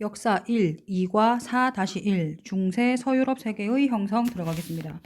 역사 1, 2과 4-1 중세 서유럽 세계의 형성 들어가겠습니다.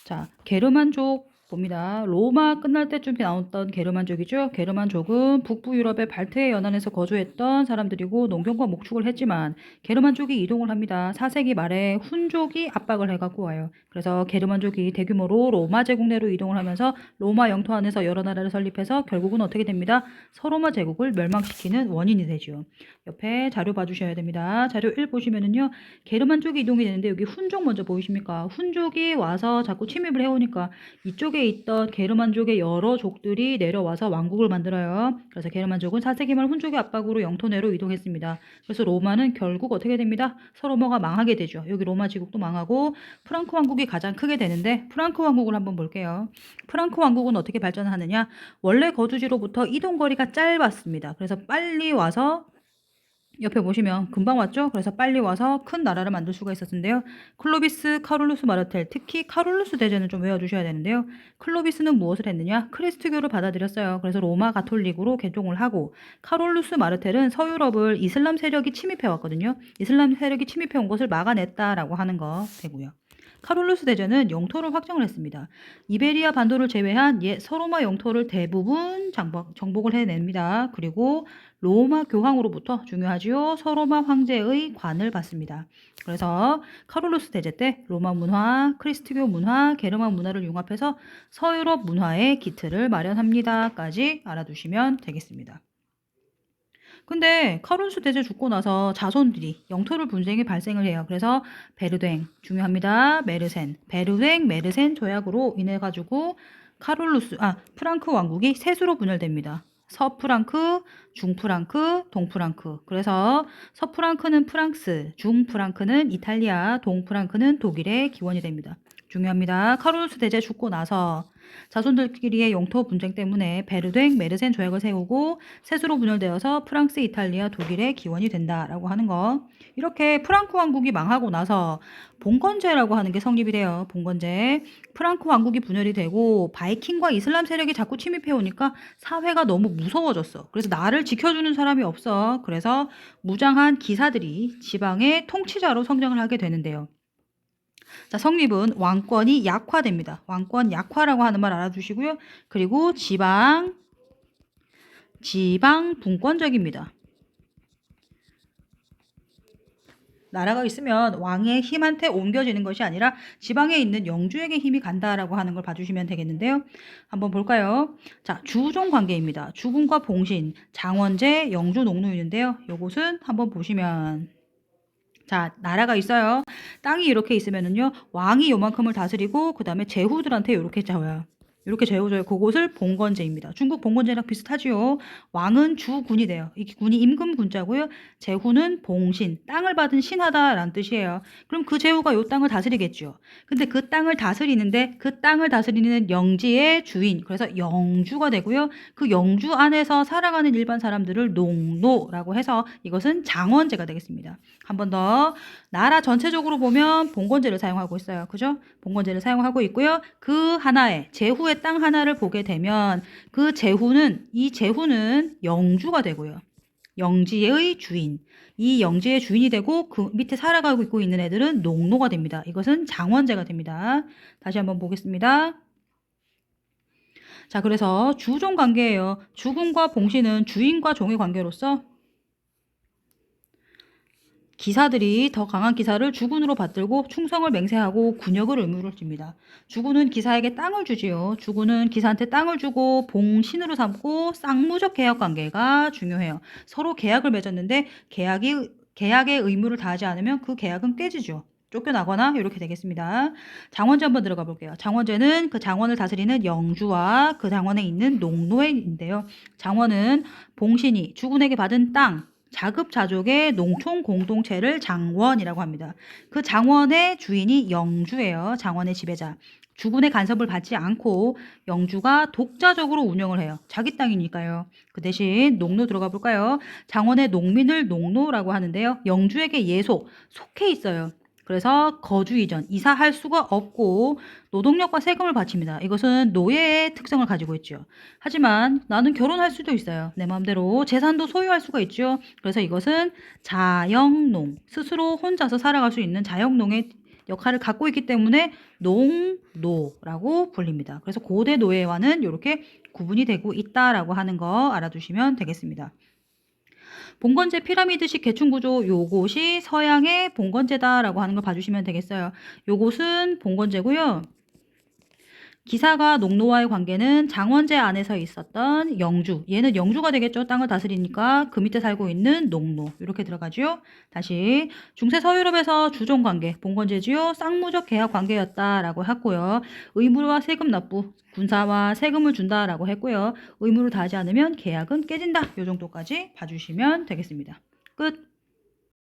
자, 게르만족 봅니다. 로마 끝날 때쯤 나왔던 게르만족이죠. 게르만족은 북부 유럽의 발트해 연안에서 거주했던 사람들이고 농경과 목축을 했지만 게르만족이 이동을 합니다. 4세기 말에 훈족이 압박을 해갖고 와요. 그래서 게르만족이 대규모로 로마 제국 내로 이동을 하면서 로마 영토 안에서 여러 나라를 설립해서 결국은 어떻게 됩니다? 서로마 제국을 멸망시키는 원인이 되죠. 옆에 자료 봐주셔야 됩니다. 자료 1 보시면은요. 게르만족이 이동이 되는데 여기 훈족 먼저 보이십니까? 훈족이 와서 자꾸 침입을 해오니까 이쪽에 있던 게르만족의 여러 족들이 내려와서 왕국을 만들어요. 그래서 게르만족은 4세기 말 훈족의 압박으로 영토 내로 이동했습니다. 그래서 로마는 결국 어떻게 됩니다? 서로마가 망하게 되죠. 여기 로마 제국도 망하고 프랑크 왕국이 가장 크게 되는데 프랑크 왕국을 한번 볼게요. 프랑크 왕국은 어떻게 발전하느냐? 원래 거주지로부터 이동거리가 짧았습니다. 그래서 빨리 와서 옆에 보시면 금방 왔죠? 그래서 빨리 와서 큰 나라를 만들 수가 있었는데요. 클로비스, 카롤루스 마르텔, 특히 카롤루스 대제는 좀 외워주셔야 되는데요. 클로비스는 무엇을 했느냐? 크리스트교를 받아들였어요. 그래서 로마 가톨릭으로 개종을 하고 카롤루스 마르텔은 서유럽을 이슬람 세력이 침입해 왔거든요. 이슬람 세력이 침입해 온 것을 막아냈다라고 하는 거 되고요. 카롤루스 대제는 영토를 확정을 했습니다. 이베리아 반도를 제외한 서로마 영토를 대부분 정복을 해냅니다. 그리고 로마 교황으로부터 중요하지요. 서로마 황제의 관을 받습니다. 그래서 카롤루스 대제 때 로마 문화, 크리스트교 문화, 게르만 문화를 융합해서 서유럽 문화의 기틀을 마련합니다까지 알아두시면 되겠습니다. 근데 카롤루스 대제 죽고 나서 자손들이 영토를 분쟁이 발생을 해요. 그래서 베르댕 중요합니다. 베르댕 메르센 조약으로 인해 가지고 프랑크 왕국이 셋으로 분열됩니다. 서프랑크, 중프랑크, 동프랑크. 그래서 서프랑크는 프랑스, 중프랑크는 이탈리아, 동프랑크는 독일의 기원이 됩니다. 중요합니다. 카롤루스 대제 죽고 나서 자손들끼리의 영토 분쟁 때문에 베르댕, 메르센 조약을 세우고 셋으로 분열되어서 프랑스, 이탈리아, 독일의 기원이 된다라고 하는 거. 이렇게 프랑크 왕국이 망하고 나서 봉건제라고 하는 게 성립이 돼요. 봉건제. 프랑크 왕국이 분열이 되고 바이킹과 이슬람 세력이 자꾸 침입해 오니까 사회가 너무 무서워졌어. 그래서 나를 지켜주는 사람이 없어. 그래서 무장한 기사들이 지방의 통치자로 성장을 하게 되는데요. 자, 성립은 왕권이 약화됩니다. 왕권 약화라고 하는 말 알아두시고요. 그리고 지방 분권적입니다. 나라가 있으면 왕의 힘한테 옮겨지는 것이 아니라 지방에 있는 영주에게 힘이 간다라고 하는 걸 봐주시면 되겠는데요. 한번 볼까요? 자, 주종 관계입니다. 주군과 봉신, 장원제, 영주, 농노인인데요. 요것은 한번 보시면 자, 나라가 있어요. 땅이 이렇게 있으면은요, 왕이 요만큼을 다스리고, 그 다음에 제후들한테 이렇게 줘요. 이렇게 제후줘요. 그곳을 봉건제입니다. 중국 봉건제랑 비슷하지요. 왕은 주군이 돼요. 이 군이 임금군자고요. 제후는 봉신, 땅을 받은 신하다라는 뜻이에요. 그럼 그 제후가 요 땅을 다스리겠죠. 근데 그 땅을 다스리는데 그 땅을 다스리는 영지의 주인, 그래서 영주가 되고요. 그 영주 안에서 살아가는 일반 사람들을 농노라고 해서 이것은 장원제가 되겠습니다. 한 번 더 나라 전체적으로 보면 봉건제를 사용하고 있어요. 그죠? 봉건제를 사용하고 있고요. 그 하나에 제후의 땅 하나를 보게 되면 이 제후는 영주가 되고요. 영지의 주인. 이 영지의 주인이 되고 그 밑에 살아가고 있고 있는 애들은 농노가 됩니다. 이것은 장원제가 됩니다. 다시 한번 보겠습니다. 자, 그래서 주종 관계예요. 주군과 봉신은 주인과 종의 관계로서 기사들이 더 강한 기사를 주군으로 받들고 충성을 맹세하고 군역을 의무를 집니다. 주군은 기사에게 땅을 주지요. 주군은 기사한테 땅을 주고 봉신으로 삼고 쌍무적 계약 관계가 중요해요. 서로 계약을 맺었는데 계약의 의무를 다하지 않으면 그 계약은 깨지죠. 쫓겨나거나 이렇게 되겠습니다. 장원제 한번 들어가 볼게요. 장원제는 그 장원을 다스리는 영주와 그 장원에 있는 농노인인데요. 장원은 봉신이 주군에게 받은 땅, 자급자족의 농촌 공동체를 장원이라고 합니다. 그 장원의 주인이 영주예요. 장원의 지배자. 주군의 간섭을 받지 않고 영주가 독자적으로 운영을 해요. 자기 땅이니까요. 그 대신 농노 들어가 볼까요? 장원의 농민을 농노라고 하는데요. 영주에게 속해 있어요. 그래서 거주 이전, 이사할 수가 없고 노동력과 세금을 바칩니다. 이것은 노예의 특성을 가지고 있죠. 하지만 나는 결혼할 수도 있어요. 내 마음대로 재산도 소유할 수가 있죠. 그래서 이것은 자영농, 스스로 혼자서 살아갈 수 있는 자영농의 역할을 갖고 있기 때문에 농노라고 불립니다. 그래서 고대 노예와는 이렇게 구분이 되고 있다라고 하는 거 알아두시면 되겠습니다. 봉건제 피라미드식 계층구조 요것이 서양의 봉건제다라고 하는 걸 봐주시면 되겠어요. 요것은 봉건제고요. 기사가 농노와의 관계는 장원제 안에서 있었던 영주, 얘는 영주가 되겠죠. 땅을 다스리니까 그 밑에 살고 있는 농노 이렇게 들어가죠. 다시 중세 서유럽에서 주종 관계, 봉건제지요. 쌍무적 계약 관계였다라고 했고요. 의무와 세금 납부, 군사와 세금을 준다라고 했고요. 의무를 다하지 않으면 계약은 깨진다. 이 정도까지 봐주시면 되겠습니다. 끝.